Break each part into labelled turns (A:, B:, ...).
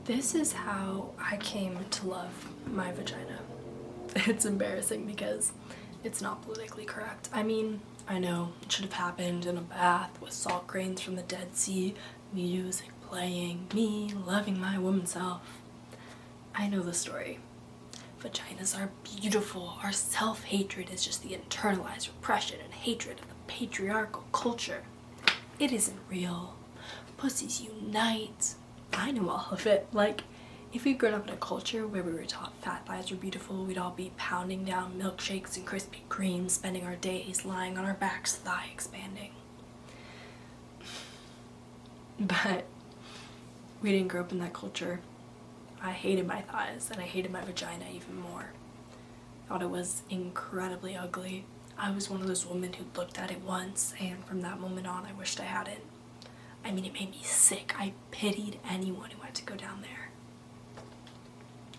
A: This is how I came to love my vagina. It's embarrassing because it's not politically correct. I mean, I know it should have happened in a bath with salt grains from the Dead Sea, music playing, me loving my woman self. I know the story. Vaginas are beautiful. Our self-hatred is just the internalized repression and hatred of the patriarchal culture. It isn't real. Pussies unite. I know all of it. Like, if we'd grown up in a culture where we were taught fat thighs were beautiful, we'd all be pounding down milkshakes and Krispy Kremes, spending our days lying on our backs, thigh expanding. But we didn't grow up in that culture. I hated my thighs and I hated my vagina even more. Thought it was incredibly ugly. I was one of those women who looked at it once and from that moment on I wished I hadn't. I mean, it made me sick. I pitied anyone who had to go down there.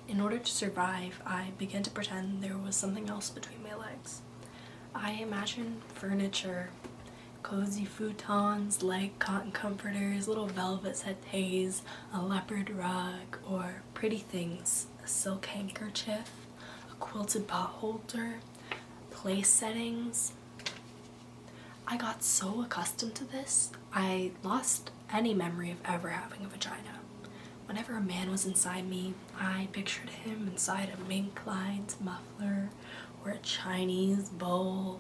A: In order to survive, I began to pretend there was something else between my legs. I imagined furniture, cozy futons, leg cotton comforters, little velvet settees, a leopard rug, or pretty things, a silk handkerchief, a quilted pot holder, place settings. I got so accustomed to this, I lost any memory of ever having a vagina. Whenever a man was inside me, I pictured him inside a mink-lined muffler or a Chinese bowl.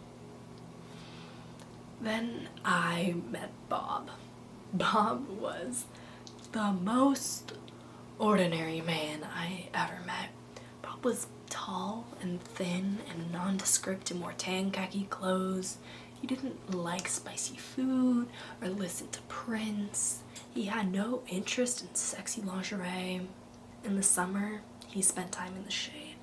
A: Then I met Bob. Bob was the most ordinary man I ever met. Bob was tall and thin and nondescript and wore tan khaki clothes. He didn't like spicy food or listen to Prince. He had no interest in sexy lingerie. In the summer, he spent time in the shade.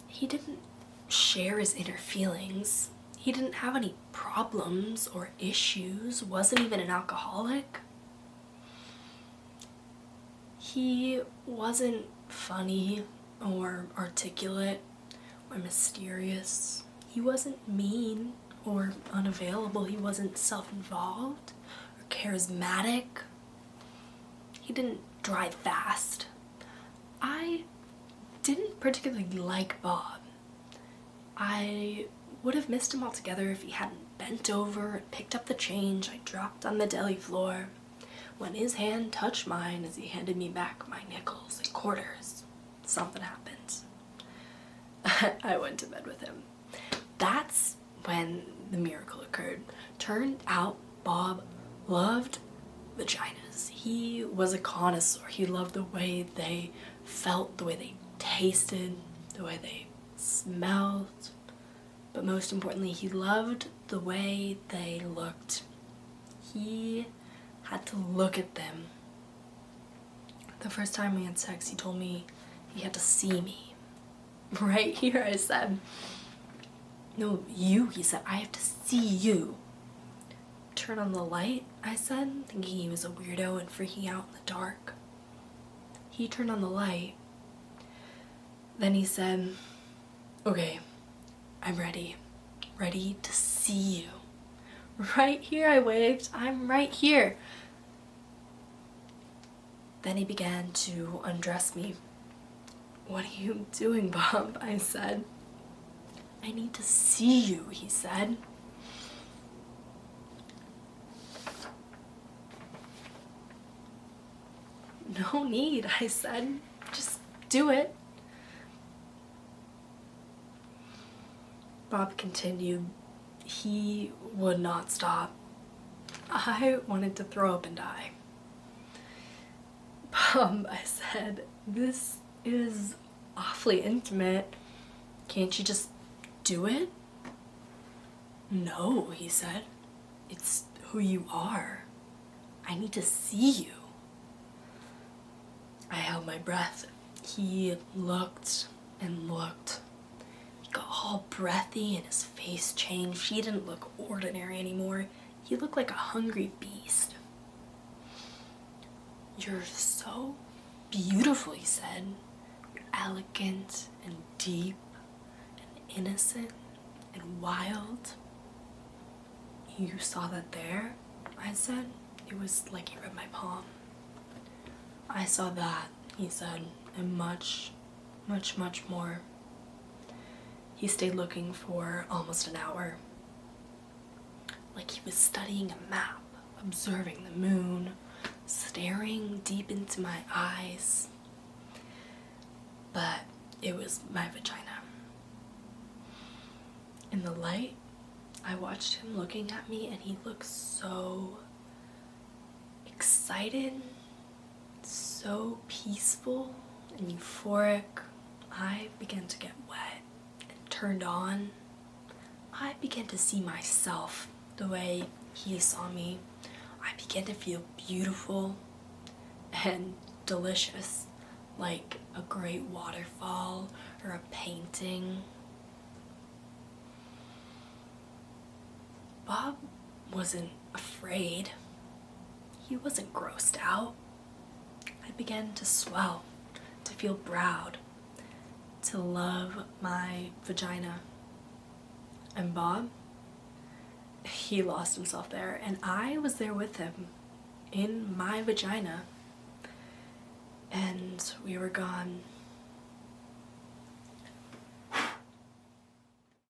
A: He didn't share his inner feelings. He didn't have any problems or issues, wasn't even an alcoholic. He wasn't funny or articulate or mysterious. He wasn't mean or unavailable. He wasn't self-involved or charismatic. He didn't drive fast. I didn't particularly like Bob. I would have missed him altogether if he hadn't bent over and picked up the change I dropped on the deli floor when his hand touched mine as he handed me back my nickels and quarters. Something happened. I went to bed with him. That's when the miracle occurred. Turned out Bob loved vaginas. He was a connoisseur. He loved the way they felt, the way they tasted, the way they smelled, but most importantly, he loved the way they looked. He had to look at them. The first time we had sex, he told me he had to see me. Right here, I said. No, you, he said. I have to see you. Turn on the light, I said, thinking he was a weirdo and freaking out in the dark. He turned on the light. Then he said, okay, I'm ready. Ready to see you. Right here, I waved. I'm right here. Then he began to undress me. What are you doing, Bob? I said. I need to see you, he said. No need, I said. Just do it. Bob continued. He would not stop. I wanted to throw up and die. Bob, I said, this is awfully intimate. Can't you just do it? No, he said. It's who you are. I need to see you. I held my breath. He looked and looked. He got all breathy and his face changed. He didn't look ordinary anymore. He looked like a hungry beast. You're so beautiful, he said. You're elegant and deep and innocent and wild. You saw that there? I said. It was like he read my palm. I saw that, he said, and much, much, much more. He stayed looking for almost an hour. Like he was studying a map, observing the moon, staring deep into my eyes. But it was my vagina. In the light, I watched him looking at me, and he looked so excited, so peaceful and euphoric. I began to get wet and turned on. I began to see myself the way he saw me. I began to feel beautiful and delicious, like a great waterfall or a painting. Bob wasn't afraid. He wasn't grossed out. I began to swell, to feel proud, to love my vagina. And Bob, he lost himself there, and I was there with him in my vagina. And we were gone